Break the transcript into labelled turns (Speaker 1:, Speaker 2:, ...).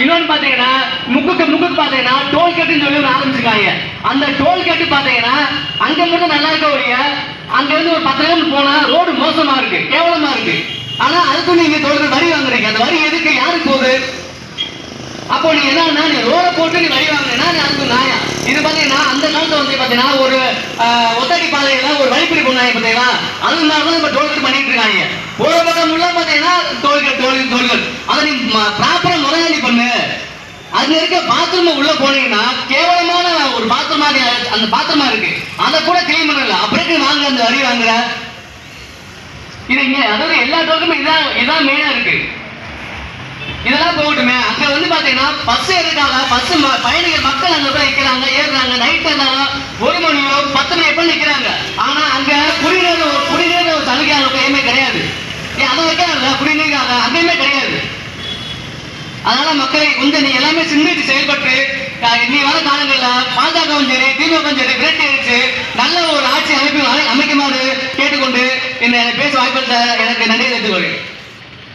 Speaker 1: இன்னொன்னு பாத்தீங்கன்னா முக்குக்கு பாத்தீங்கன்னா டோல்கேட்னு சொல்லி ஒன்று ஆரம்பிச்சிருக்காங்க. அந்த டோல்கேட் பாத்தீங்கன்னா அங்க மட்டும் நல்லா இருக்க ஒழிய அங்க இருந்து ஒரு 10 கிலோமீட்டர் போனா ரோடு மோசமா இருக்கு, கேவலமா இருக்கு. ஆனா அதுக்கு நீங்க டோல்கேட் வரி வாங்குறீங்க. அந்த வரி எதுக்கு, யாருக்கு போகுது? அப்போ நீ என்ன, நீ ரோட போட்டு நீ வரி வாங்கினா அதுக்கு நியாயம். இது பாத்தீங்கன்னா அந்த காலத்துல வந்து பாத்தீங்கன்னா ஒரு ஒத்தடி பாதையில ஒரு வழிப்பறி பண்ணாங்க பாத்தீங்களா, அதனாலதான் இப்ப டோல்கேட் பண்ணிட்டு இருக்காங்க. ஒரு பக்கம் உள்ள பாத்தீங்கன்னா டோல்கேட் அதை நீ ப்ராப்பரா முறையாளி பண்ணு. அதுல இருக்க பாத்ரூம் உள்ள போனீங்கன்னா கேவலமான ஒரு பாத்ரூமா அந்த பாத்ரூமா இருக்கு, அதை கூட கிளீன் பண்ணல. அப்புறம் வாங்க அந்த வரி வாங்குற இது இங்க, அதாவது எல்லா டோலுக்குமே இதான் மெயினா இருக்கு. இதெல்லாம் போகட்டுமே. அங்க வந்து பாத்தீங்கன்னா பஸ் எதுக்காக, பஸ் பயணிகள் மக்கள் அங்க போய் நிக்கிறாங்க, ஏறுறாங்க. நைட் இருந்தாலும் 1 மணியோ 10 மணி எப்ப நிக்கிறாங்க. ஆனா அங்க குடிநீர் ஒரு சலுகை எதுவுமே கிடையாது. அதை வைக்கிறாங்க குடிநீருக்காக, அங்கேயுமே கிடையாது. அதனால மக்களை கொஞ்சம் நீ எல்லாமே சிந்தித்து செயல்பட்டு நீ வர காலங்களில் பாஜகவும் சரி திமுகவும் சரி விரட்டி அடிச்சு நல்ல ஒரு ஆட்சி அமைக்குமாறு கேட்டுக்கொண்டு என்ன பேச வாய்ப்பு எனக்கு நன்றி தெரிவித்துக் கொள்கிறேன்.